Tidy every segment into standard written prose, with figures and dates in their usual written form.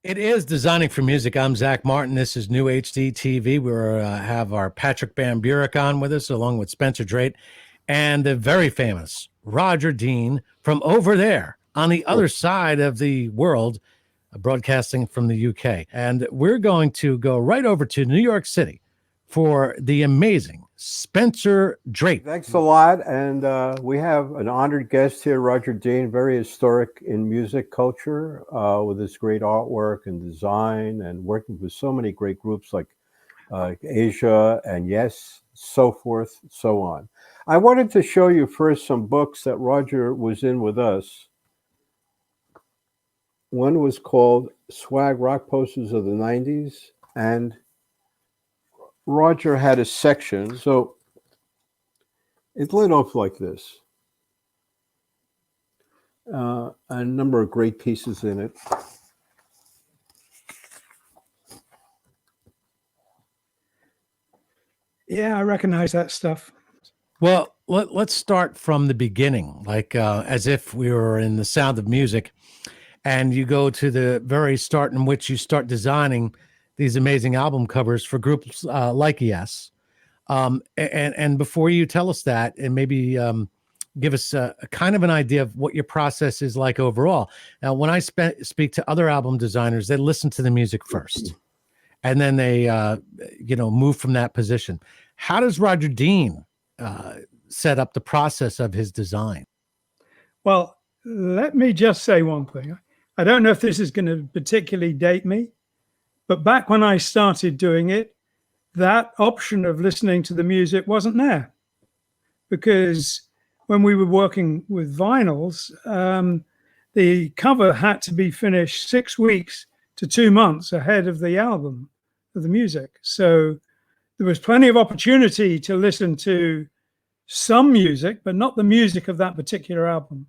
It is Designing for Music. I'm Zach Martin. This is New HD TV. We have our Patrick Van Buren on with us, along with Spencer Drate and the very famous Roger Dean from over there on the other side of the world, broadcasting from the UK. And we're going to go right over to New York City for the amazing Spencer Drate. Thanks a lot. And we have an honored guest here, Roger Dean, very historic in music culture with his great artwork and design and working with so many great groups like Asia and Yes, so forth, so on. I wanted to show you first some books that Roger was in with us. One was called Swag Rock Posters of the 90s, and Roger had a section. So it lit off like this. A number of great pieces in it. Yeah, I recognize that stuff. Well, let's start from the beginning, like as if we were in The Sound of Music, and you go to the very start in which you start designing these amazing album covers for groups like Yes. And before you tell us that, and maybe give us a kind of an idea of what your process is like overall. Now, when I speak to other album designers, they listen to the music first, and then they move from that position. How does Roger Dean set up the process of his design? Well, let me just say one thing. I don't know if this is going to particularly date me, but back when I started doing it, that option of listening to the music wasn't there, because when we were working with vinyls, the cover had to be finished 6 weeks to 2 months ahead of the album, of the music. So there was plenty of opportunity to listen to some music, but not the music of that particular album.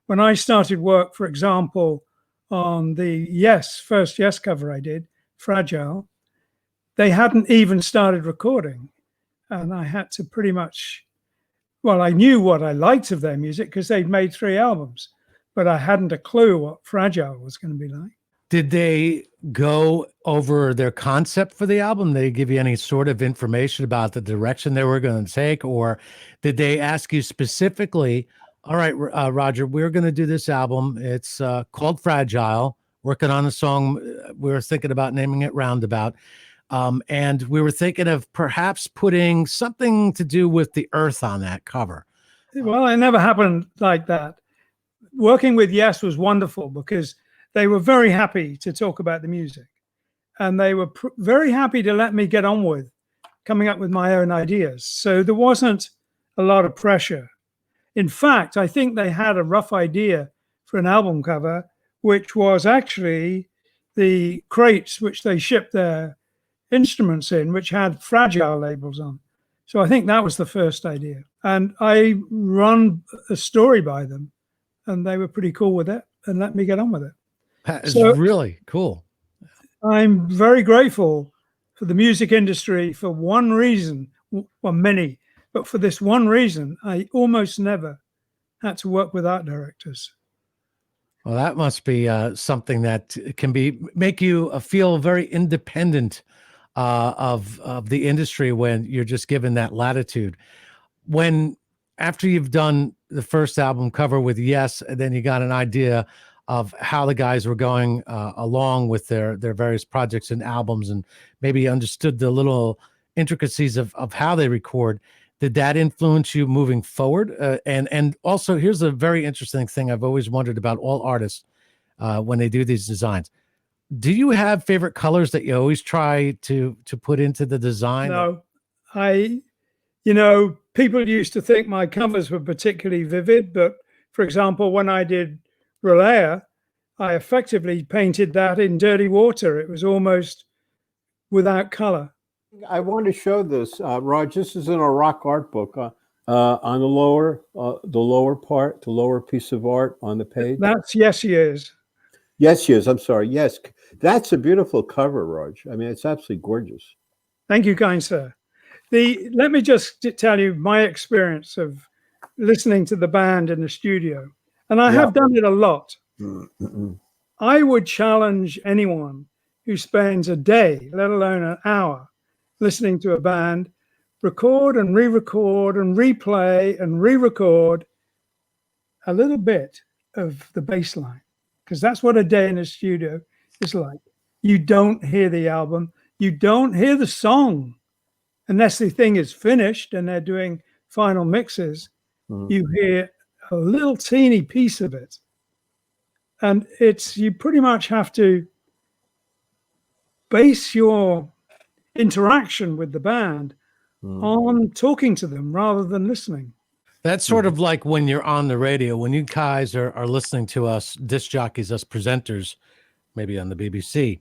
When I started work, for example, on the first Yes cover I did, Fragile, they hadn't even started recording. And I had to pretty much, well, I knew what I liked of their music because they'd made 3 albums, but I hadn't a clue what Fragile was going to be like. Did they go over their concept for the album? Did they give you any sort of information about the direction they were going to take? Or did they ask you specifically, all right, Roger, we're going to do this album. It's called Fragile, working on a song. We were thinking about naming it Roundabout. And we were thinking of perhaps putting something to do with the earth on that cover. Well, it never happened like that. Working with Yes was wonderful because they were very happy to talk about the music. And they were very happy to let me get on with coming up with my own ideas. So there wasn't a lot of pressure. In fact, I think they had a rough idea for an album cover, which was actually the crates which they shipped their instruments in, which had Fragile labels on. So I think that was the first idea. And I run a story by them, and they were pretty cool with it and let me get on with it. That is really cool. I'm very grateful for the music industry for one reason, well, many, but for this one reason, I almost never had to work with art directors. Well, that must be something that can make you feel very independent of the industry when you're just given that latitude. When after you've done the first album cover with Yes, and then you got an idea of how the guys were going along with their various projects and albums, and maybe understood the little intricacies of how they record, did that influence you moving forward? And also, here's a very interesting thing I've always wondered about all artists when they do these designs. Do you have favorite colors that you always try to put into the design? No, people used to think my covers were particularly vivid, but for example, when I did Relaya, I effectively painted that in dirty water. It was almost without color. I want to show this, Raj. This is in a rock art book. On the lower part, the lower piece of art on the page. That's Yes Years. Yes Years. I'm sorry. Yes, that's a beautiful cover, Raj. I mean, it's absolutely gorgeous. Thank you, kind sir. Let me just tell you my experience of listening to the band in the studio, and I have done it a lot. I would challenge anyone who spends a day, let alone an hour, listening to a band, record and re-record and replay and re-record a little bit of the bass line, because that's what a day in a studio is like. You don't hear the album, you don't hear the song unless the thing is finished and they're doing final mixes. You hear a little teeny piece of it, and you pretty much have to base your interaction with the band on talking to them rather than listening. That's sort of like when you're on the radio, when you guys are listening to us disc jockeys, us presenters, maybe on the BBC.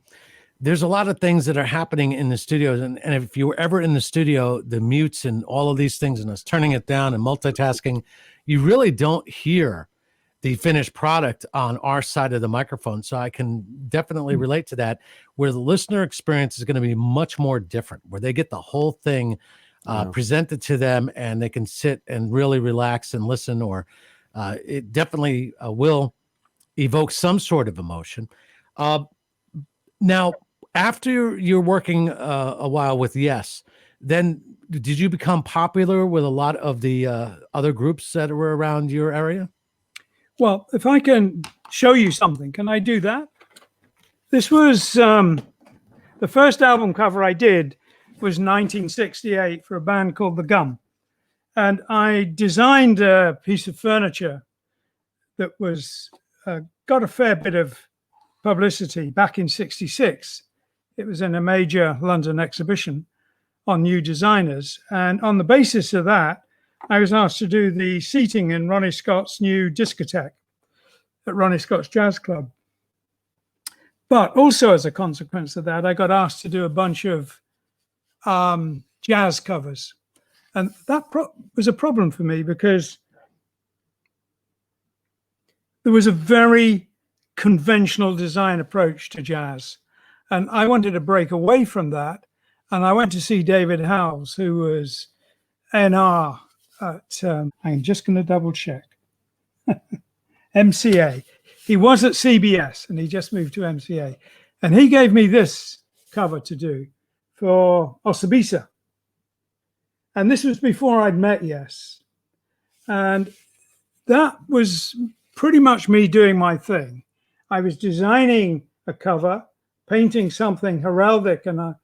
There's a lot of things that are happening in the studios. And if you were ever in the studio, the mutes and all of these things and us turning it down and multitasking, you really don't hear the finished product on our side of the microphone. So I can definitely relate to that, where the listener experience is going to be much more different, where they get the whole thing presented to them and they can sit and really relax and listen, or it definitely will evoke some sort of emotion. Now, after you're working a while with Yes, then did you become popular with a lot of the other groups that were around your area? Well, if I can show you something, can I do that? This was the first album cover I did was 1968 for a band called The Gum. And I designed a piece of furniture that was got a fair bit of publicity back in 66. It was in a major London exhibition on new designers. And on the basis of that, I was asked to do the seating in Ronnie Scott's new discotheque at Ronnie Scott's Jazz Club. But also as a consequence of that, I got asked to do a bunch of jazz covers. And that was a problem for me because there was a very conventional design approach to jazz. And I wanted to break away from that. And I went to see David Howells, who was NR at, I'm just going to double check, MCA. He was at CBS and he just moved to MCA. And he gave me this cover to do for Osibisa. And this was before I'd met Yes. And that was pretty much me doing my thing. I was designing a cover, painting something heraldic and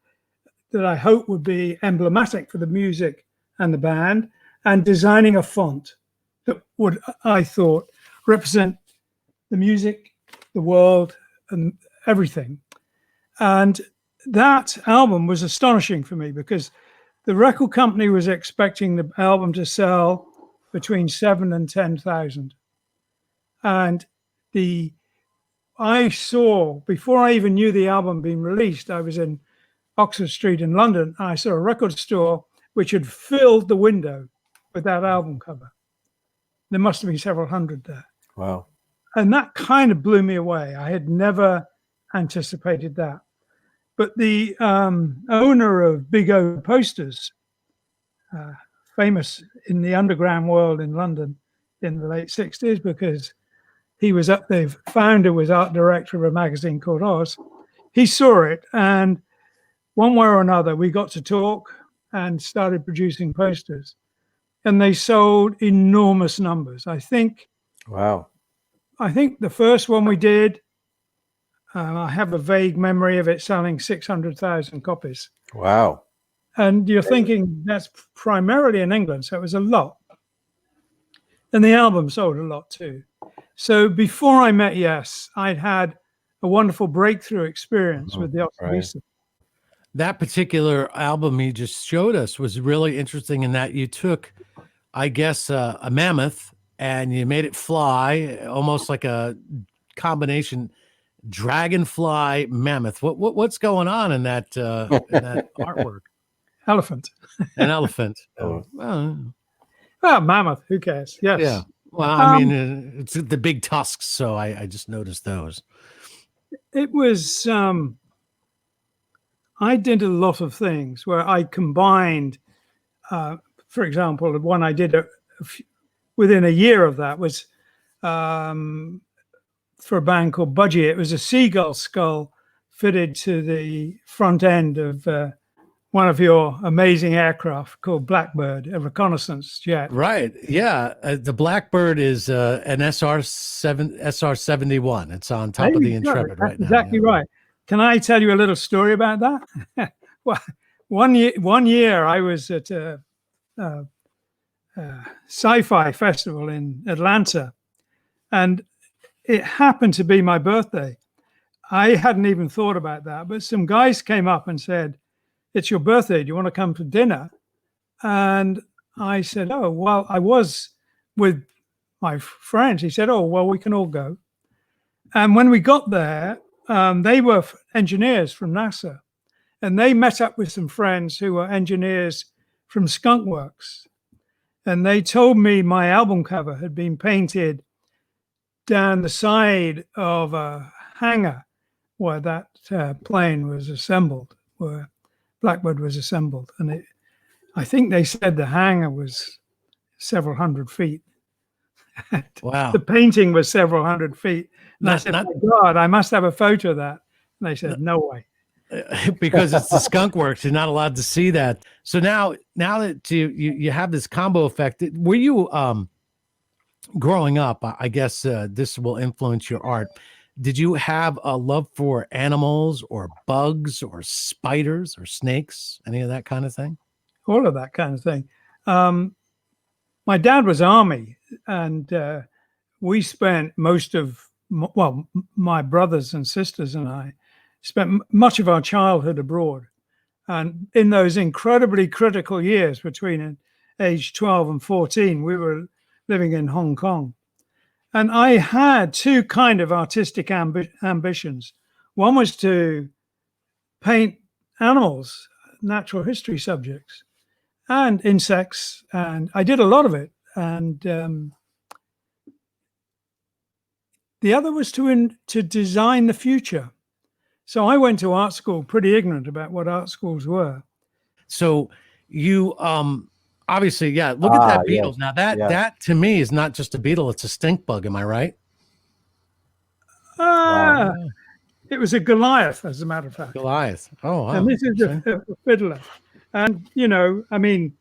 that I hope would be emblematic for the music and the band, and designing a font that would, I thought, represent the music, the world, and everything. And that album was astonishing for me because the record company was expecting the album to sell between 7,000 and 10,000. And I saw, before I even knew the album being released, I was in Oxford Street in London, and I saw a record store which had filled the window with that album cover. There must have been several hundred there. Wow. And that kind of blew me away. I had never anticipated that. But the owner of Big O Posters, famous in the underground world in London in the late 60s, because he was the founder, was art director of a magazine called Oz. He saw it, and one way or another, we got to talk and started producing posters. And they sold enormous numbers. Wow. I think the first one we did, I have a vague memory of it selling 600,000 copies. Wow. And you're thinking that's primarily in England, so it was a lot. And the album sold a lot too. So before I met Yes, I'd had a wonderful breakthrough experience with the Osibisa. Right. That particular album you just showed us was really interesting in that you took, I guess, a mammoth and you made it fly, almost like a combination dragonfly mammoth. What's going on in that artwork? Elephant. An elephant. Well, mammoth. Who cares? Yes. Yeah. Well, I mean, it's the big tusks, so I just noticed those. It was. I did a lot of things where I combined. For example, the one I did within a year of that was for a band called Budgie. It was a seagull skull fitted to the front end of one of your amazing aircraft called Blackbird, a reconnaissance jet. Right. Yeah. The Blackbird is an SR-71. It's on top of the Intrepid right now. Exactly right. Can I tell you a little story about that? Well, one year I was at a sci-fi festival in Atlanta, and it happened to be my birthday. I hadn't even thought about that, but some guys came up and said, "It's your birthday. Do you want to come for dinner?" And I said, "Oh, well, I was with my friends." He said, "Oh, well, we can all go." And when we got there, they were engineers from NASA, and they met up with some friends who were engineers from Skunk Works. And they told me my album cover had been painted down the side of a hangar where that plane was assembled, where Blackbird was assembled. And I think they said the hangar was several hundred feet. Wow. The painting was several hundred feet. And I said, "My God, I must have a photo of that." And they said, "No way." Because it's the Skunk Works, you're not allowed to see that. So now that you have this combo effect, were you growing up, I guess this will influence your art. Did you have a love for animals or bugs or spiders or snakes, any of that kind of thing? All of that kind of thing. My dad was Army, and we spent my brothers and sisters and I spent much of our childhood abroad. And in those incredibly critical years between age 12 and 14, we were living in Hong Kong. And I had two kind of artistic ambitions. One was to paint animals, natural history subjects, and insects. And I did a lot of it. And the other was to design the future. So I went to art school pretty ignorant about what art schools were. So you obviously, yeah, look at that beetle. Yes, Now that yes. that to me is not just a beetle, it's a stink bug. Am I right? Wow. It was a Goliath, as a matter of fact. Goliath. Oh, wow. And this is a fiddler. And, I mean,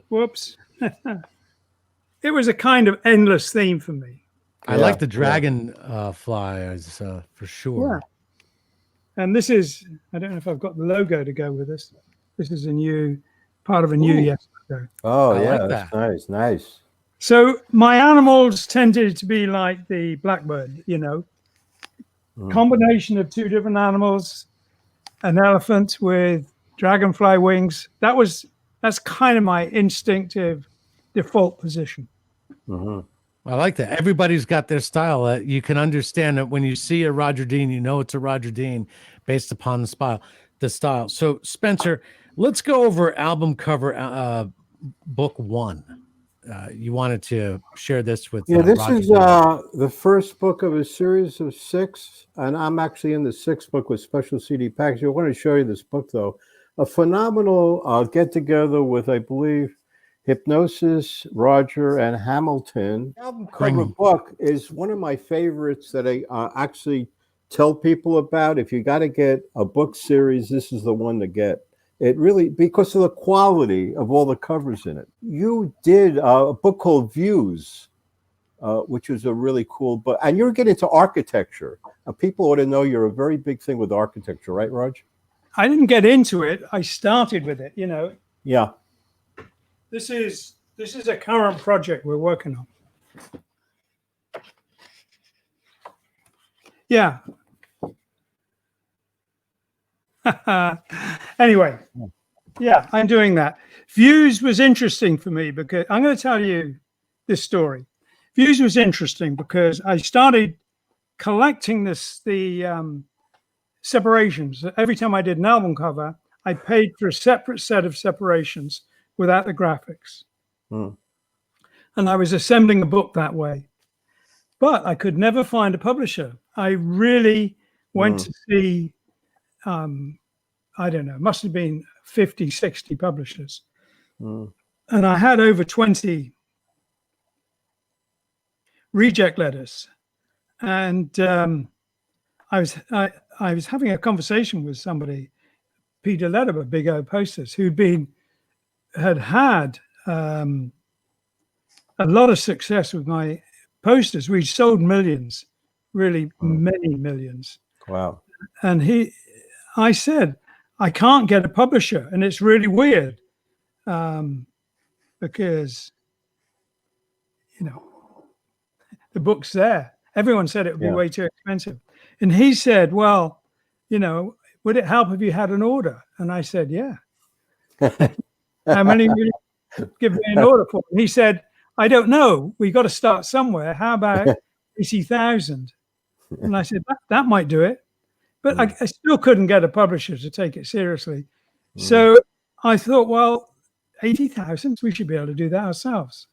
whoops. It was a kind of endless theme for me. I like the dragon fly for sure. Yeah. And this is, I don't know if I've got the logo to go with this. This is part of a new yesterday. Oh, I yeah, like that's that. nice. So my animals tended to be like the Blackbird, combination of two different animals, an elephant with dragonfly wings. That's kind of my instinctive default position. Mm-hmm. I like that. Everybody's got their style. You can understand that when you see a Roger Dean, you know it's a Roger Dean based upon the style. So Spencer, let's go over album cover book 1. You wanted to share this with this Roger is Dean. the first book of a series of 6, and I'm actually in the 6th book with special CD packaging. I want to show you this book, though. A phenomenal get-together with, I believe, Hypnosis, Roger, and Hamilton. The album cover book is one of my favorites that I actually tell people about. If you got to get a book series, this is the one to get. It really, because of the quality of all the covers in it. You did a book called Views, which was a really cool book. And you're getting into architecture. People ought to know you're a very big thing with architecture, right, Raj? I didn't get into it. I started with it, Yeah. This is a current project we're working on. Yeah. Anyway, yeah, I'm doing that. Views was interesting for me because I'm going to tell you this story. Views was interesting because I started collecting the separations. Every time I did an album cover, I paid for a separate set of separations without the graphics. And I was assembling a book that way. But I could never find a publisher. I really went to see, I don't know, must have been 50, 60 publishers. And I had over 20 reject letters. And I was having a conversation with somebody, Peter Lederer, Big O Posters, had a lot of success with my posters. We sold millions, really many millions. Wow. And I said, I can't get a publisher, and it's really weird because, the book's there. Everyone said it would be way too expensive. And he said, well, would it help if you had an order? And I said, yeah. How many would you give me an order for? And he said, I don't know. We got to start somewhere. How about 80,000? And I said, that might do it. But I still couldn't get a publisher to take it seriously. So I thought, well, 80,000, we should be able to do that ourselves.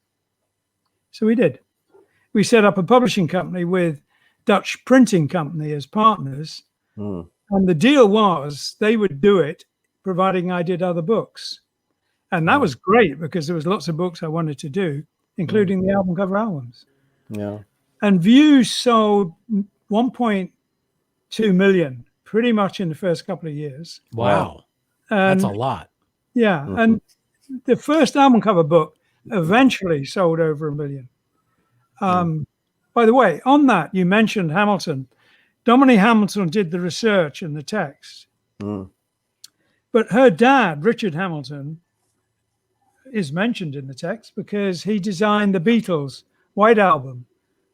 So we did. We set up a publishing company with Dutch printing company as partners. And the deal was they would do it, providing I did other books. And that was great because there was lots of books I wanted to do, including the album cover albums. Yeah. And Views sold 1.2 million pretty much in the first couple of years. Wow. That's a lot. Yeah. And the first album cover book eventually sold over 1 million. By the way, on that, you mentioned Hamilton. Dominique Hamilton did the research and the text. But her dad, Richard Hamilton, is mentioned in the text because he designed the Beatles' White Album.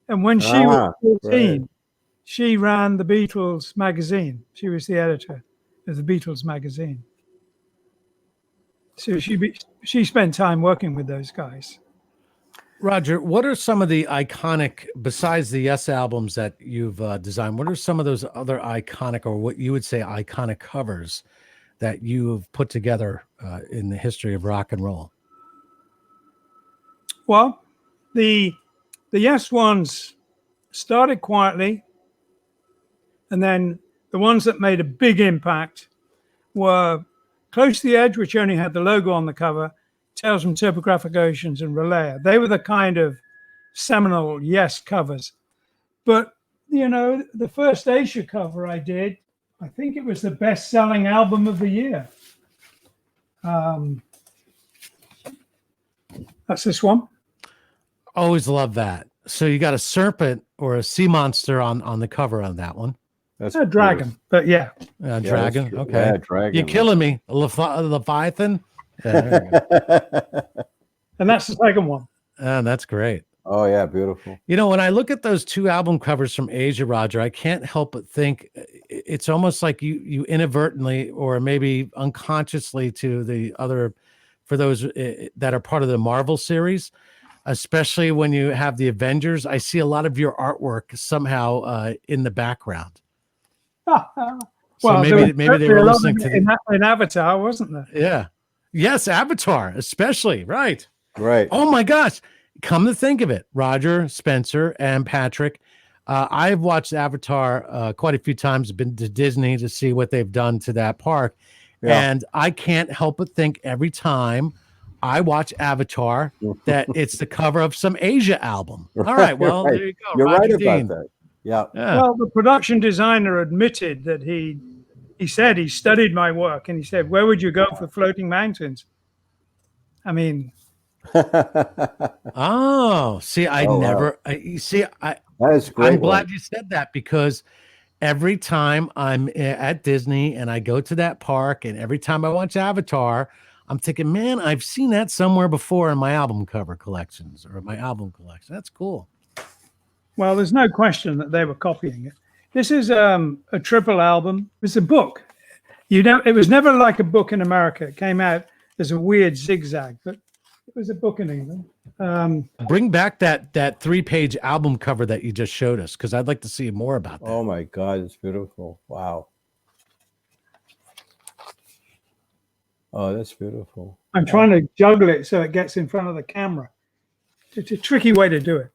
And when she was 14, she ran the Beatles magazine. She was the editor of the Beatles magazine. So she spent time working with those guys. Roger, what are some of the iconic, besides the Yes albums that you've designed, what are some of those other iconic, or what you would say iconic covers that you've put together in the history of rock and roll? Well, the Yes ones started quietly, and then the ones that made a big impact were Close to the Edge, which only had the logo on the cover, Tales from Topographic Oceans, and Relaya. They were the kind of seminal Yes covers. But, the first Asia cover I did, I think it was the best-selling album of the year. That's this one. Always love that. So you got a serpent or a sea monster on the cover on that one. That's a dragon, but yeah. Dragon. Okay. Yeah, dragon. You're killing me. Leviathan. Yeah, and that's the second one. That's great. Oh, yeah. Beautiful. When I look at those two album covers from Asia, Roger, I can't help but think it's almost like you inadvertently or maybe unconsciously to the other, for those that are part of the Marvel series, especially when you have the Avengers, I see a lot of your artwork somehow in the background. So maybe they were listening to in Avatar, wasn't there? Yeah. Yes, Avatar, especially. Right. Right. Oh my gosh. Come to think of it, Roger, Spencer, and Patrick, I've watched Avatar quite a few times. I've been to Disney to see what they've done to that park. Yeah. And I can't help but think every time I watch Avatar that it's the cover of some Asia album. All right. Well, there you go. You're Roger right Dean. about that. Yeah. Well, the production designer admitted that he said he studied my work, and he said, "Where would you go for floating mountains?" I mean, oh, see, that is great. I'm glad you said that, because every time I'm at Disney and I go to that park, and every time I watch Avatar, I'm thinking, man, I've seen that somewhere before in my album cover collections or my album collection. That's cool. Well, there's no question that they were copying it. This is a triple album. It's a book. It was never like a book in America. It came out as a weird zigzag, but it was a book in England. Bring back that 3-page album cover that you just showed us, because I'd like to see more about that. Oh my God, it's beautiful. Wow. Oh, that's beautiful. I'm trying to juggle it so it gets in front of the camera. It's a tricky way to do it.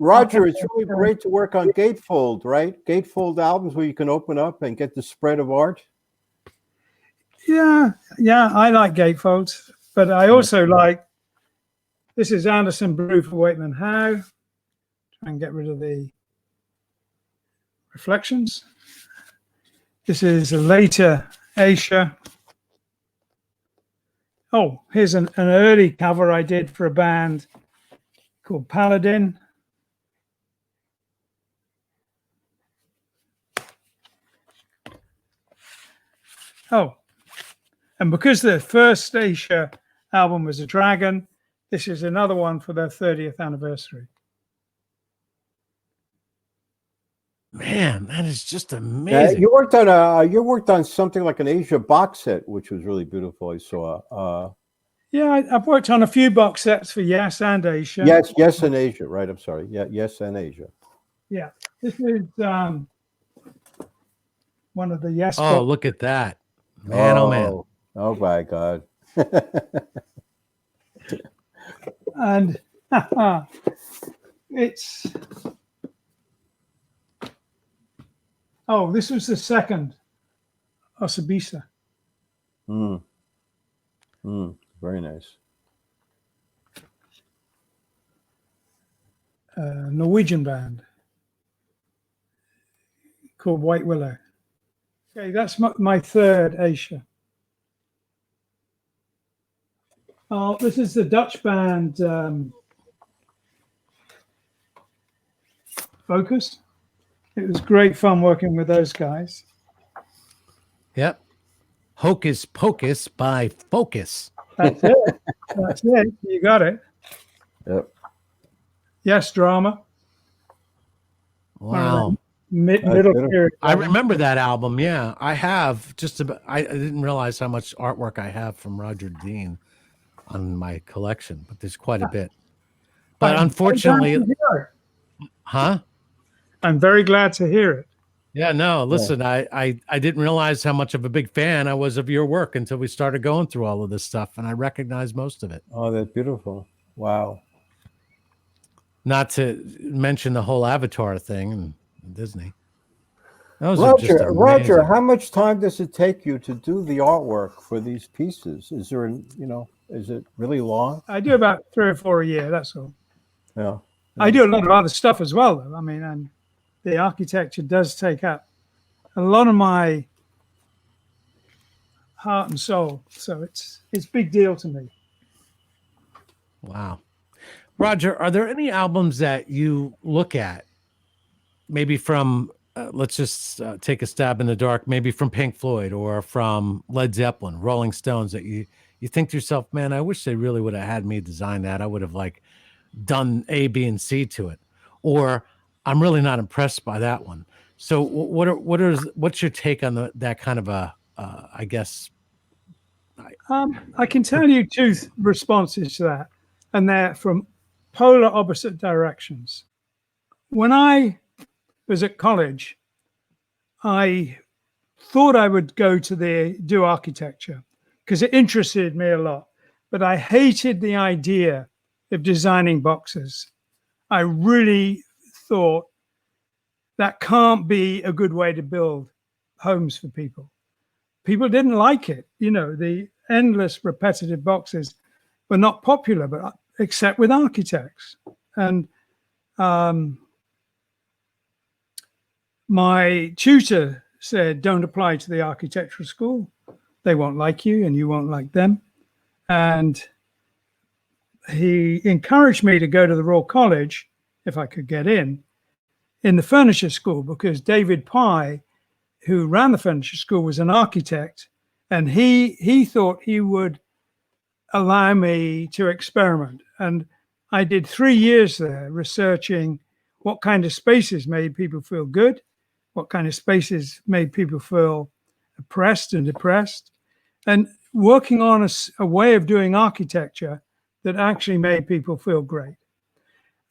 Roger, it's really great to work on gatefold, right? Gatefold albums where you can open up and get the spread of art. Yeah, I like gatefolds, but I also like, this is Anderson Brew for Wakeman Howe. and get rid of the reflections. This is a later Asia. Oh, here's an early cover I did for a band called Paladin. Oh, and because the first Asia album was a dragon, this is another one for their 30th anniversary. Man, that is just amazing. You worked on something like an Asia box set, which was really beautiful. I saw. Yeah, I've worked on a few box sets for Yes and Asia. Yes, and Asia. Right. I'm sorry. Yeah, Yes and Asia. Yeah, this is one of the Yes. Oh, look at that, man! Oh man! Oh my God! And it's. Oh, this was the second Osabisa. Very nice. Norwegian band called White Willow. Okay, that's my third Asia. Oh, this is the Dutch band Focus. It was great fun working with those guys. Yep. Hocus Pocus by Focus. That's it. That's it. You got it. Yep. Yes, drama. Wow. Middle period. I remember that album. Yeah, I have just about. I didn't realize how much artwork I have from Roger Dean on my collection, but there's quite a bit. But unfortunately, huh? I'm very glad to hear it. Yeah, no, listen, I didn't realize how much of a big fan I was of your work until we started going through all of this stuff, and I recognized most of it. Oh, that's beautiful. Wow. Not to mention the whole Avatar thing and Disney. Roger, how much time does it take you to do the artwork for these pieces? Is there, is it really long? I do about 3 or 4 a year, that's all. Yeah. I do a lot of other stuff as well, though. I mean, and the architecture does take up a lot of my heart and soul. So it's a big deal to me. Wow. Roger, are there any albums that you look at, maybe from, let's just take a stab in the dark, maybe from Pink Floyd or from Led Zeppelin, Rolling Stones, that you think to yourself, man, I wish they really would have had me design that. I would have done A, B, and C to it. Or I'm really not impressed by that one. So what's your take on that kind of a, I guess? I can tell you 2 responses to that, and they're from polar opposite directions. When I was at college, I thought I would go to do architecture because it interested me a lot, but I hated the idea of designing boxes. I really thought that can't be a good way to build homes for people. People didn't like it. The endless repetitive boxes were not popular, but except with architects. And my tutor said, don't apply to the architectural school. They won't like you and you won't like them. And he encouraged me to go to the Royal College, if I could get in the furniture school, because David Pye, who ran the furniture school, was an architect, and he thought he would allow me to experiment. And I did 3 years there researching what kind of spaces made people feel good, what kind of spaces made people feel oppressed and depressed, and working on a way of doing architecture that actually made people feel great.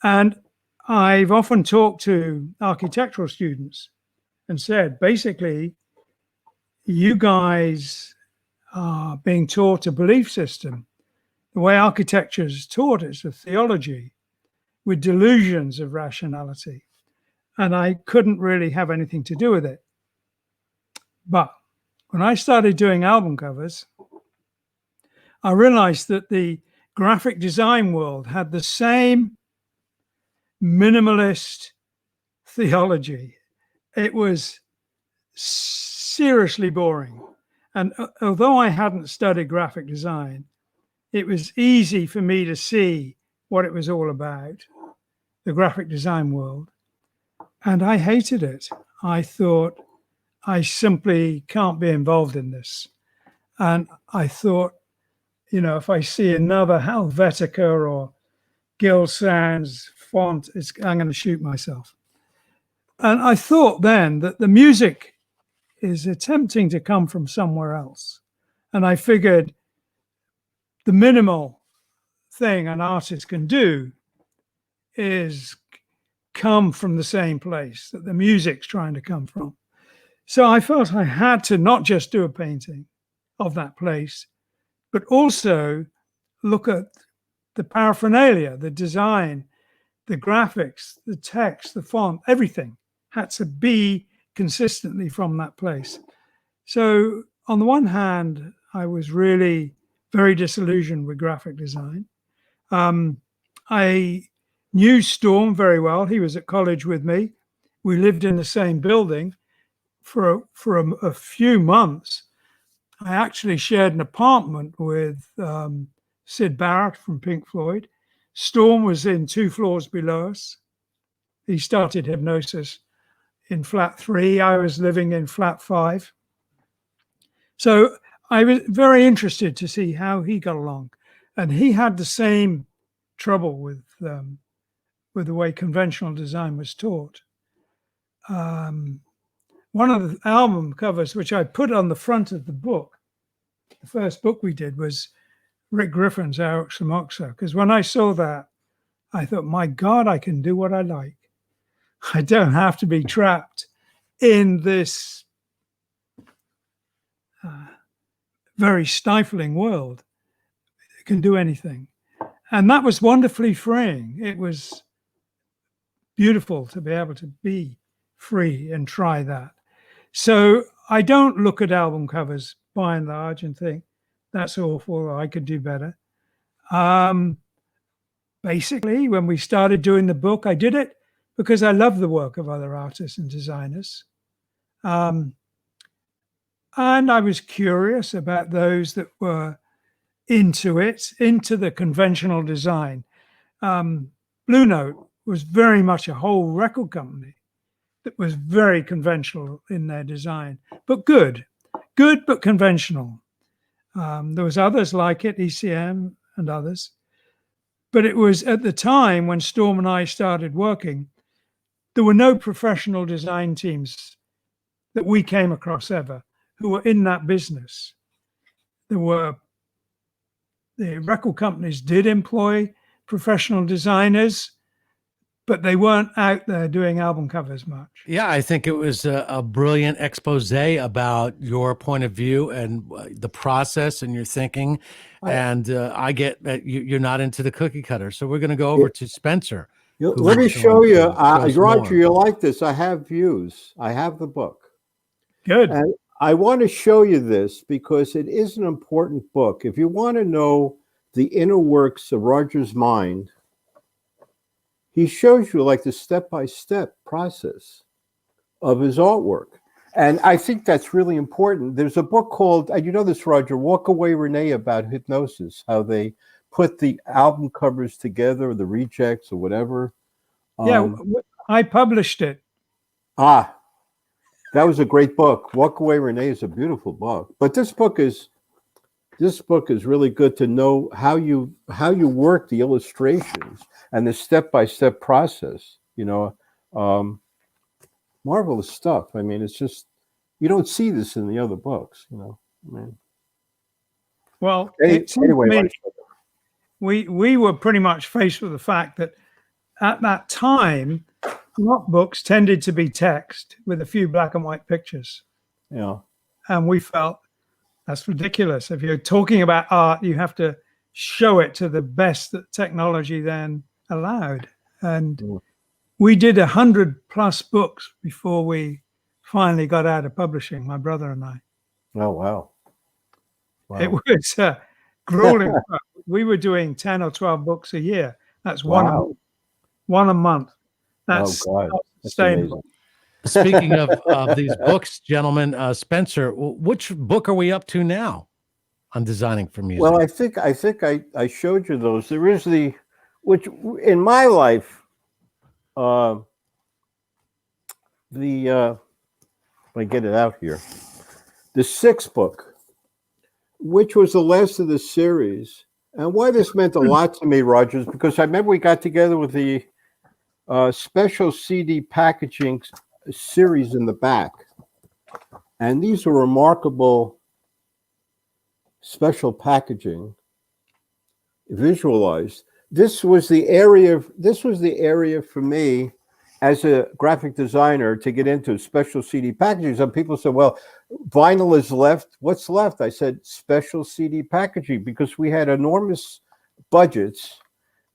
And I've often talked to architectural students and said, basically, you guys are being taught a belief system. The way architecture is taught is a theology with delusions of rationality. And I couldn't really have anything to do with it. But when I started doing album covers, I realized that the graphic design world had the same minimalist theology. It was seriously boring. And although I hadn't studied graphic design, it was easy for me to see what it was all about, the graphic design world. And I hated it. I thought, I simply can't be involved in this. And I thought, you know, if I see another Helvetica or Gill Sans font, I'm going to shoot myself. And I thought then that the music is attempting to come from somewhere else. And I figured the minimal thing an artist can do is come from the same place that the music's trying to come from. So I felt I had to not just do a painting of that place, but also look at the paraphernalia, the design, the graphics, the text, the font, everything had to be consistently from that place. So on the one hand, I was really very disillusioned with graphic design. I knew Storm very well. He was at college with me. We lived in the same building for a few months. I actually shared an apartment with Syd Barrett from Pink Floyd. Storm was in 2 floors below us. He started hypnosis in flat 3. I was living in flat 5. So I was very interested to see how he got along. And he had the same trouble with the way conventional design was taught. One of the album covers, which I put on the front of the book, the first book we did, was Rick Griffin's Aruch Samoxa, because when I saw that, I thought, my God, I can do what I like. I don't have to be trapped in this very stifling world. I can do anything. And that was wonderfully freeing. It was beautiful to be able to be free and try that. So I don't look at album covers by and large and think, that's awful, I could do better. Basically, when we started doing the book, I did it because I love the work of other artists and designers. And I was curious about those that were into it, into the conventional design. Blue Note was very much a whole record company that was very conventional in their design, but good but conventional. There was others like it, ECM and others. But it was at the time when Storm and I started working, there were no professional design teams that we came across ever who were in that business. The record companies did employ professional designers, but they weren't out there doing album covers much. Yeah, I think it was a brilliant expose about your point of view and the process and your thinking. I get that you're not into the cookie cutter. So we're going to go over to Spencer. Let me show you, Roger, you'll like this. I have views. I have the book. Good. And I want to show you this because it is an important book. If you want to know the inner works of Roger's mind, he shows you like the step-by-step process of his artwork. And I think that's really important. There's a book called, and you know this, Roger, Walk Away Renee, about hypnosis, how they put the album covers together, the rejects or whatever. Yeah, I published it. That was a great book. Walk Away Renee is a beautiful book. But this book is really good to know how you work the illustrations and the step-by-step process. You know, marvelous stuff. I mean, it's just, you don't see this in the other books. You know, I mean. Well, anyway, we were pretty much faced with the fact that at that time, art books tended to be text with a few black and white pictures. Yeah. And we felt that's ridiculous. If you're talking about art, you have to show it to the best that technology then allowed. And we did 100+ books before we finally got out of publishing, my brother and I. Oh, wow. It was grueling. We were doing 10 or 12 books a year. That's one one a month. Oh That's God, not that's sustainable. amazing. Speaking of these books, gentlemen, Spencer, which book are we up to now on designing for music? Well, I showed you those. There is which in my life, if I get it out here, the sixth book, which was the last of the series, and why this meant a lot to me, Rogers, because I remember we got together with the special CD packaging series in the back, and these are remarkable special packaging visualized. This was the area for me as a graphic designer to get into special CD packaging. Some people said, well, vinyl is left. What's left? I said special CD packaging, because we had enormous budgets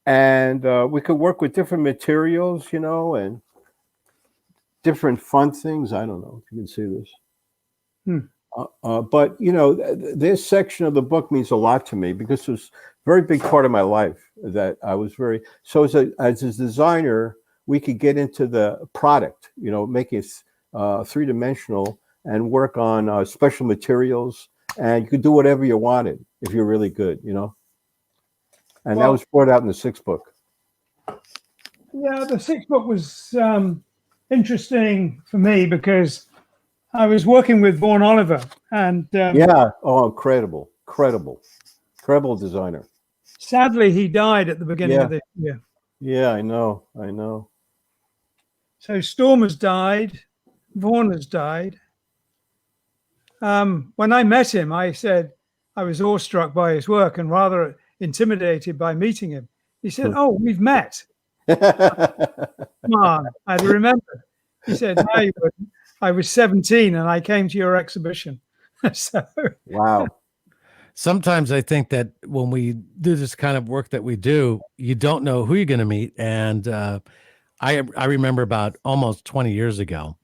and we could work with different materials, and different fun things. I don't know if you can see this. But this section of the book means a lot to me, because it was a very big part of my life that I was so as a designer, we could get into the product, make it three-dimensional and work on special materials, and you could do whatever you wanted if you're really good, and that was brought out in the sixth book. Yeah, the sixth book was interesting for me because I was working with Vaughan Oliver, and incredible designer. Sadly, he died at the beginning of this year. Yeah, I know. So Storm has died, Vaughan has died. When I met him, I said I was awestruck by his work and rather intimidated by meeting him. He said, "Oh, we've met." Come on, I remember. He said, "No, you wouldn't. I was 17 and I came to your exhibition." So wow. Sometimes I think that when we do this kind of work that we do, you don't know who you're going to meet. And I remember about almost 20 years ago,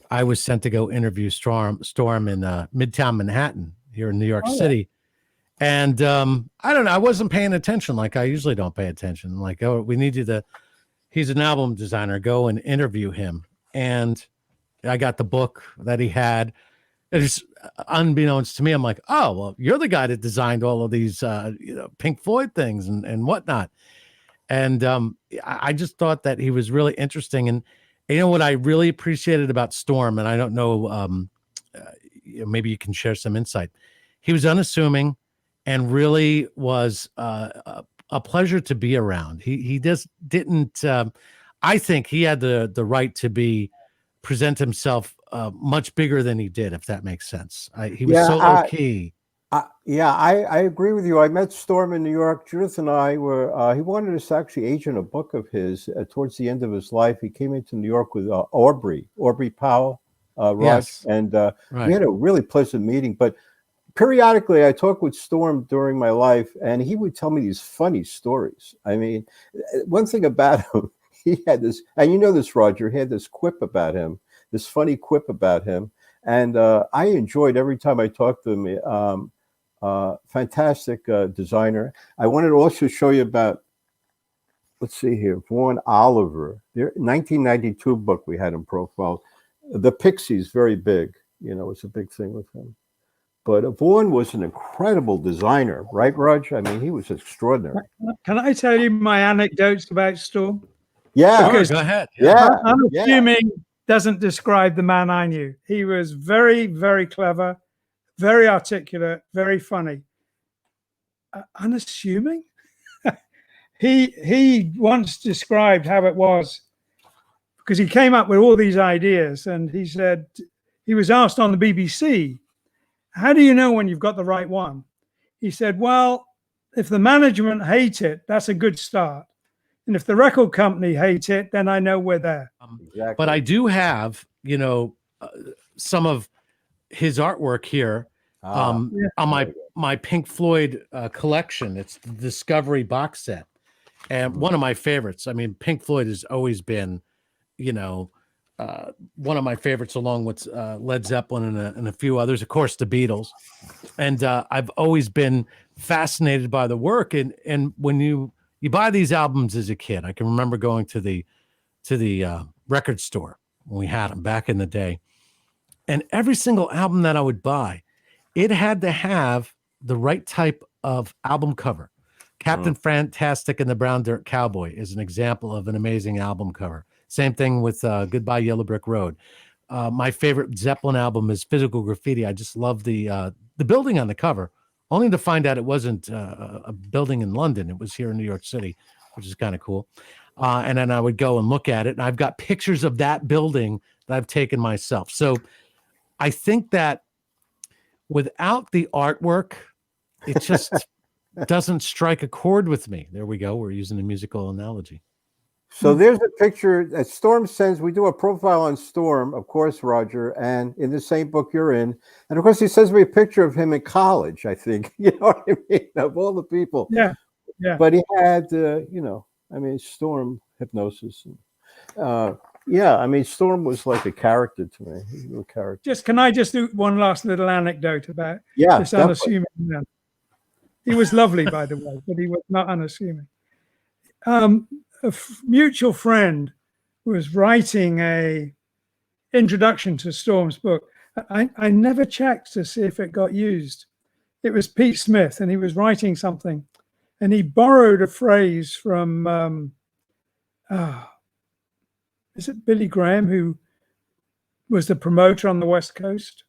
I was sent to go interview Storm in Midtown Manhattan here in New York City. And I don't know, I wasn't paying attention like I usually don't pay attention. I'm like, oh, we need you to, he's an album designer, go and interview him. And I got the book that he had. It's unbeknownst to me, I'm like, oh, well, you're the guy that designed all of these, Pink Floyd things and whatnot. And I just thought that he was really interesting. And what I really appreciated about Storm, and I don't know, maybe you can share some insight. He was unassuming and really was a pleasure to be around. He just didn't. I think he had the right to present himself much bigger than he did, if that makes sense. He was so low key. I agree with you. I met Storm in New York. Judith and I were, he wanted us to actually agent a book of his towards the end of his life. He came into New York with Aubrey Powell, Raj, Yes. and Right. We had a really pleasant meeting. But periodically I talked with Storm during my life, and he would tell me these funny stories. I mean, one thing about him, he had this, and you know this, Roger, he had this quip about him, this funny quip about him. And I enjoyed every time I talked to him. Fantastic designer. I wanted to also show you about, let's see here, Vaughan Oliver. Their 1992 book we had in profile. The Pixies, very big. It's a big thing with him. But Vaughan was an incredible designer, right, Raj? I mean, he was extraordinary. Can I tell you my anecdotes about Storm? Yeah. Sure, go ahead. Yeah. I'm assuming doesn't describe the man I knew. He was very, very clever, very articulate, very funny. Unassuming? He once described how it was, because he came up with all these ideas, and he said, he was asked on the BBC, how do you know when you've got the right one? He said, well, if the management hate it, that's a good start. And if the record company hate it, then I know we're there. Exactly. But I do have, some of his artwork here on my Pink Floyd collection. It's the Discovery box set. And one of my favorites. I mean, Pink Floyd has always been, one of my favorites, along with Led Zeppelin and a few others. Of course, the Beatles. And I've always been fascinated by the work. And when you you buy these albums as a kid. I can remember going to the record store when we had them back in the day, and every single album that I would buy, it had to have the right type of album cover. Captain Fantastic and the Brown Dirt Cowboy is an example of an amazing album cover. Same thing with Goodbye Yellow Brick Road. My favorite Zeppelin album is Physical Graffiti. I just love the building on the cover, only to find out it wasn't a building in London. It was here in New York City, which is kind of cool. And then I would go and look at it, and I've got pictures of that building that I've taken myself. So I think that without the artwork, it just doesn't strike a chord with me. There we go. We're using a musical analogy. So there's a picture that Storm sends. We do a profile on Storm, of course, Roger, and in the same book you're in. And of course, he sends me a picture of him in college, I think. You know what I mean? Of all the people. Yeah. Yeah. But he had, Storm hypnosis. Yeah, I mean, Storm was like a character to me. He was a real character. Can I just do one last little anecdote about this definitely. unassuming man? He was lovely, by the way, but he was not unassuming. A mutual friend was writing a introduction to Storm's book. I never checked to see if it got used. It was Pete Smith, and he was writing something, and he borrowed a phrase from is it Billy Graham, who was the promoter on the West Coast?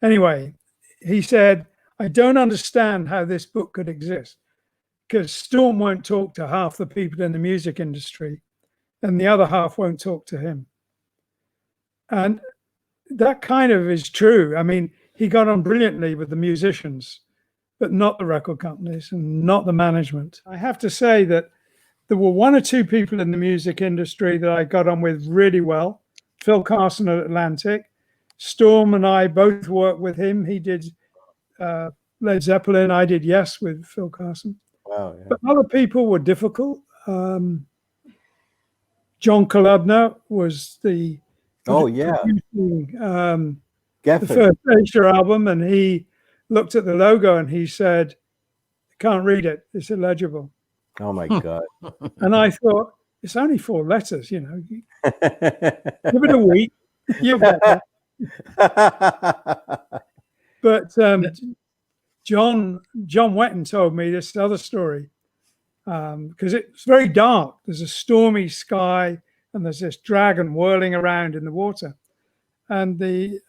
Anyway, he said, I don't understand how this book could exist, because Storm won't talk to half the people in the music industry and the other half won't talk to him. And that kind of is true. I mean, he got on brilliantly with the musicians, but not the record companies and not the management. I have to say that there were one or two people in the music industry that I got on with really well. Phil Carson at Atlantic. Storm and I both worked with him. He did Led Zeppelin. I did Yes with Phil Carson. Wow, yeah. But other people were difficult. John Kaludner was the the first Asia album, and he looked at the logo and he said, "Can't read it. It's illegible." Oh my God! And I thought, it's only 4 letters, you know. Give it a week, you'll get there. But John Wetton told me this other story, because it's very dark. There's a stormy sky, and there's this dragon whirling around in the water. And it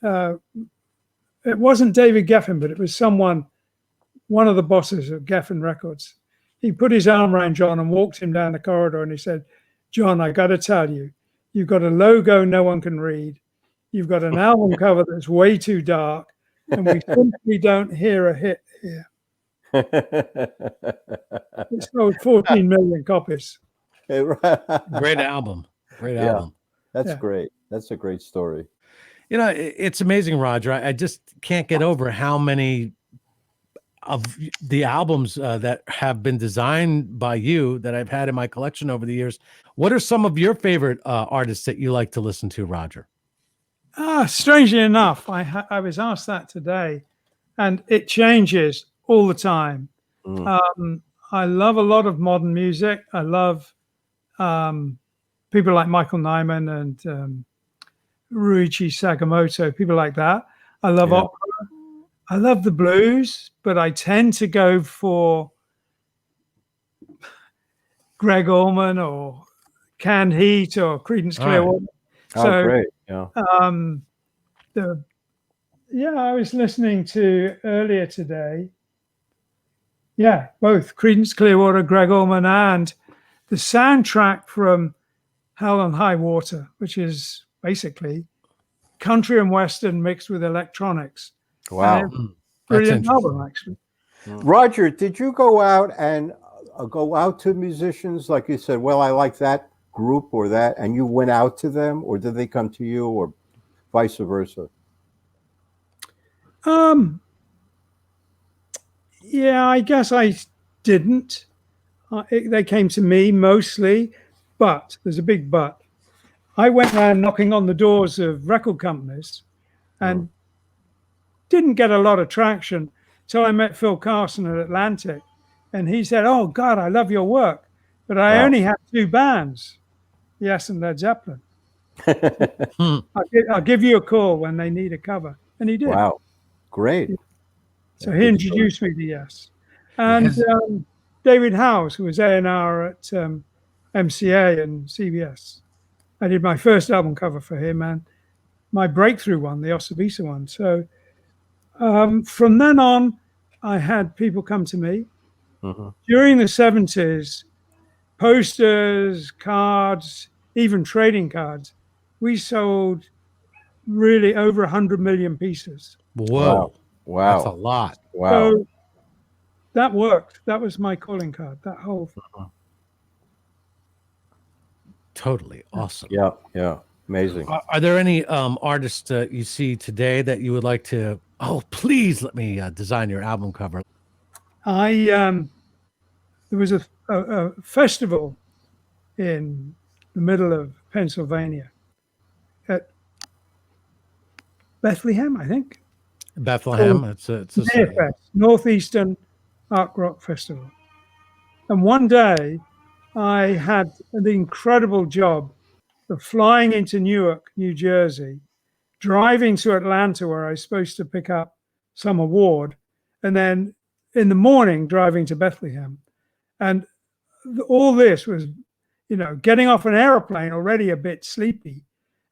wasn't David Geffen, but it was one of the bosses of Geffen Records. He put his arm around John and walked him down the corridor, and he said, "John, I got to tell you, you've got a logo no one can read. You've got an album cover that's way too dark, and we simply don't hear a hit here." It sold 14 million copies. Great album. Great album. That's great. That's a great story. You know, it's amazing, Roger. I just can't get over how many of the albums that have been designed by you that I've had in my collection over the years. What are some of your favorite artists that you like to listen to, Roger? Strangely enough, I was asked that today, and it changes all the time. I love a lot of modern music. I love people like Michael Nyman and Ruichi Sakamoto, people like that. I love opera. I love the blues, but I tend to go for Greg Allman or Canned Heat or Creedence Clearwater. Great. Yeah. I was listening to earlier today. Yeah, both Creedence Clearwater, Greg Allman, and the soundtrack from Hell on High Water, which is basically country and western mixed with electronics. Wow. Brilliant album, actually. Roger, did you go out to musicians, like you said, well, I like that group or that, and you went out to them, or did they come to you, or vice versa? Yeah, I guess I didn't. They came to me mostly, but there's a big but. I went around knocking on the doors of record companies and didn't get a lot of traction till I met Phil Carson at Atlantic. And he said, "Oh, God, I love your work. but I Wow. only had 2 bands, Yes and Led Zeppelin. Hmm. I'll give you a call when they need a cover. And he did. Wow. Great. So Yeah, he good story. introduced me to Yes. And Has- David Howes, who was A&R at MCA and CBS. I did my first album cover for him and my breakthrough one, the Osibisa one. So from then on, I had people come to me. Mhm. During the 70s, posters, cards, even trading cards, we sold really over 100 million pieces. Whoa, Wow. that's a Wow. lot. Wow. So that worked. That was my calling card, that whole. Totally awesome. Yeah. Yeah. Amazing. Are there any artists you see today that you would like to? Oh, please let me design your album cover. There was a festival in the middle of Pennsylvania at Bethlehem, I think, called Bethlehem. It's a city. Nearfest, Northeastern Art Rock Festival. And one day I had the incredible job of flying into Newark, New Jersey, driving to Atlanta, where I was supposed to pick up some award, and then in the morning driving to Bethlehem. And all this was, getting off an aeroplane already a bit sleepy,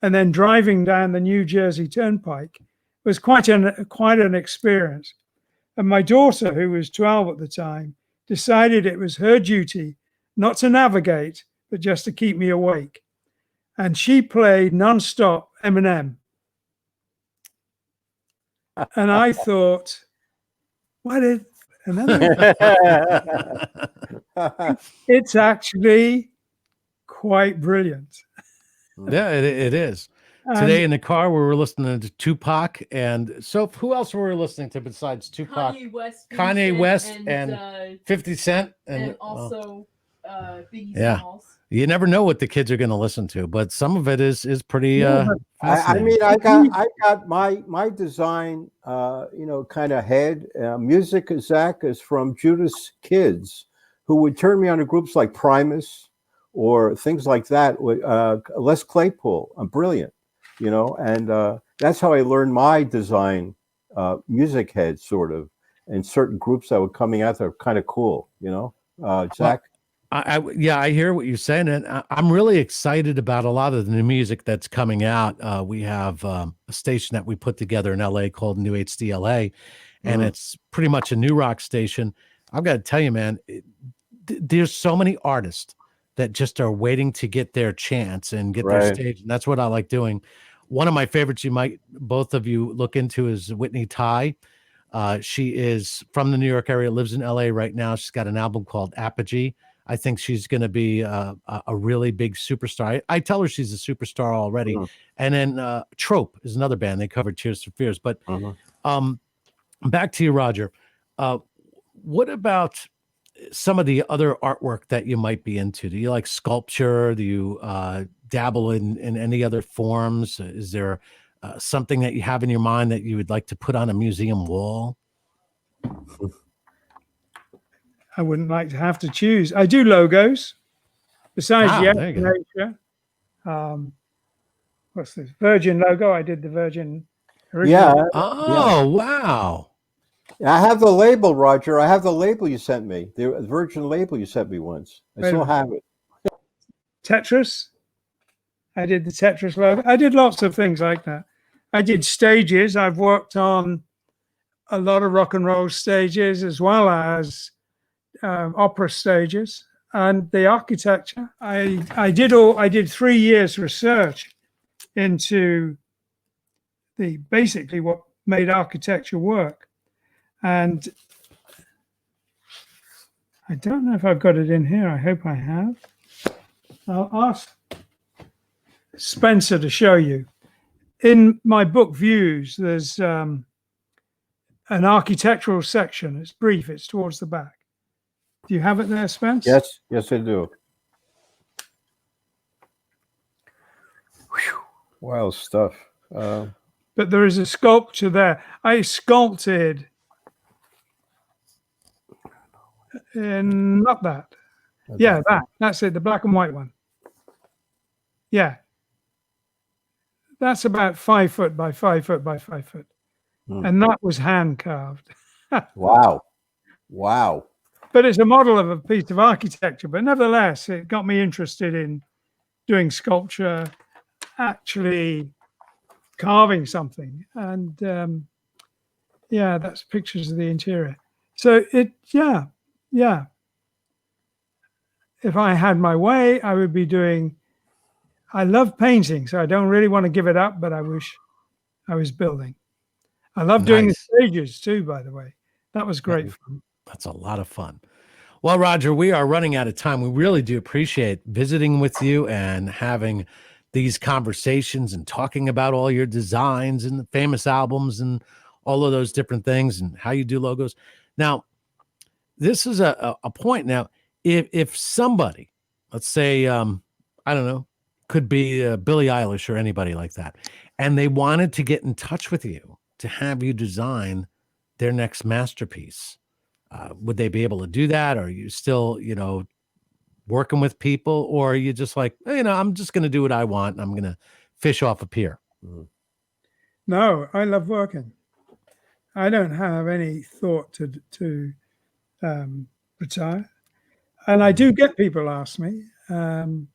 and then driving down the New Jersey Turnpike was quite an experience. And my daughter, who was 12 at the time, decided it was her duty not to navigate, but just to keep me awake. And she played nonstop Eminem. And I thought, what is, and then it's actually quite brilliant. Yeah, it is. Today in the car, we were listening to Tupac, and so who else were we listening to besides Tupac? Kanye West and 50 Cent, and also Biggie yeah. Smalls. You never know what the kids are going to listen to, but some of it is pretty I fascinating. mean, I got my design, kind of head. Music, Zach, is from Judas Kids, who would turn me on to groups like Primus or things like that. Les Claypool, brilliant, and that's how I learned my design, music head sort of, and certain groups that were coming out that are kind of cool, Zach. I hear what you're saying, and I'm really excited about a lot of the new music that's coming out. We have a station that we put together in LA called New HD LA, and it's pretty much a new rock station. I've got to tell you, man, there's so many artists that just are waiting to get their chance and get their stage, and that's what I like doing. One of my favorites, both of you look into, is Whitney Tai. She is from the New York area, lives in LA right now. She's got an album called Apogee. I think she's going to be a really big superstar. I tell her she's a superstar already. And then Trope is another band. They covered Tears for Fears. But back to you, Roger. What about some of the other artwork that you might be into? Do you like sculpture? Do you dabble in any other forms? Is there something that you have in your mind that you would like to put on a museum wall? I wouldn't like to have to choose. I do logos. Besides, nature. What's this? Virgin logo. I did the Virgin original. Yeah. Oh, wow. I have the label, Roger. I have the label you sent me. The Virgin label you sent me once. I still have it. Tetris. I did the Tetris logo. I did lots of things like that. I did stages. I've worked on a lot of rock and roll stages as well as opera stages, and the architecture. I did 3 years research into basically what made architecture work, and I don't know if I've got it in here. I hope I have. I'll ask Spencer to show you. In my book Views, there's an architectural section. It's brief. It's towards the back. Do you have it there, Spence? Yes, I do. Whew. Wild stuff. But there is a sculpture there. I sculpted not that. Yeah, that's it. The black and white one. Yeah. That's about 5 foot by 5 foot by 5 foot. And that was hand carved. Wow. Wow. But it's a model of a piece of architecture. But nevertheless, it got me interested in doing sculpture, actually carving something. And yeah, that's pictures of the interior. So yeah. If I had my way, I would be doing, I love painting, so I don't really want to give it up, but I wish I was building. I love doing the Nice. stages too, by the way. That was great fun. That's a lot of fun. Well, Roger, we are running out of time. We really do appreciate visiting with you and having these conversations and talking about all your designs and the famous albums and all of those different things and how you do logos. Now, this is a point. Now, if somebody, let's say, I don't know, could be Billie Eilish or anybody like that, and they wanted to get in touch with you to have you design their next masterpiece, would they be able to do that? Or are you still, working with people, or are you just like, I'm just going to do what I want and I'm going to fish off a pier? No, I love working. I don't have any thought to retire. And I do get people ask me, and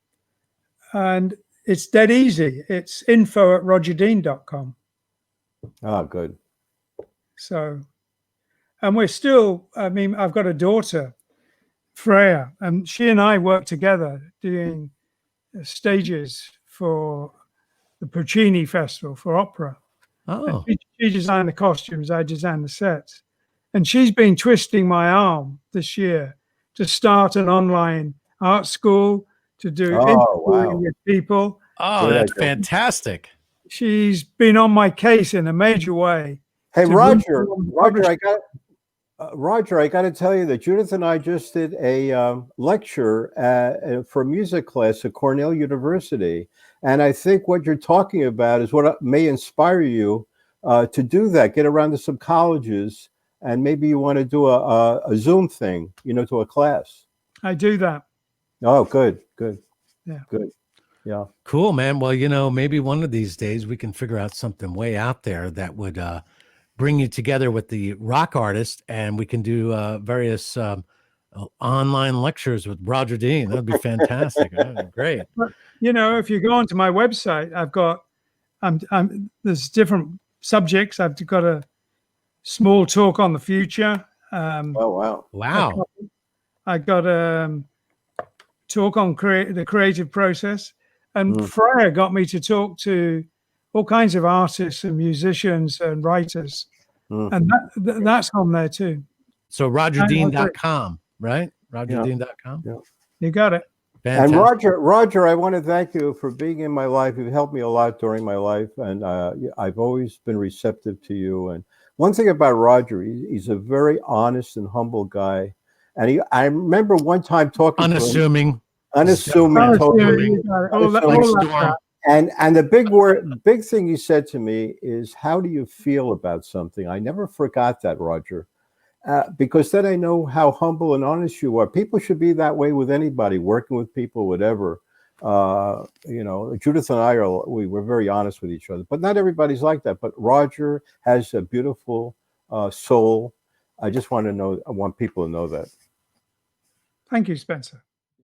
it's dead easy. It's info@rogerdean.com. Oh, good. So, and we're still, I mean, I've got a daughter, Freya, and she and I work together doing stages for the Puccini Festival for opera. Oh, She designed the costumes, I designed the sets. And she's been twisting my arm this year to start an online art school, to do interviewing with people. Oh, that's fantastic. She's been on my case in a major way. Hey, to Roger, bring- Roger, I got to tell you that Judith and I just did a lecture for a music class at Cornell University. And I think what you're talking about is what may inspire you to do that, get around to some colleges, and maybe you want to do a Zoom thing, to a class. I do that. Oh, good. Yeah. Good. Yeah. Cool, man. Well, maybe one of these days we can figure out something way out there that would bring you together with the rock artist, and we can do various online lectures with Roger Dean. That'd be fantastic. That'd be great. But, if you go onto my website, I've got, there's different subjects. I've got a small talk on the future. Oh, wow. Wow. I got a talk on the creative process, and Freya got me to talk to all kinds of artists and musicians and writers, and that's on there too. So rogerdean.com, right? rogerdean.com. Yeah. You got it. Fantastic. And Roger, I want to thank you for being in my life. You've helped me a lot during my life, and I've always been receptive to you. And one thing about Roger, he's a very honest and humble guy. And I remember one time talking unassuming, to him, totally. And the big thing he said to me is, "How do you feel about something?" I never forgot that, Roger. Because then I know how humble and honest you are. People should be that way with anybody, working with people, whatever. Judith and I we're very honest with each other, but not everybody's like that. But Roger has a beautiful soul. I want people to know that. Thank you, Spencer.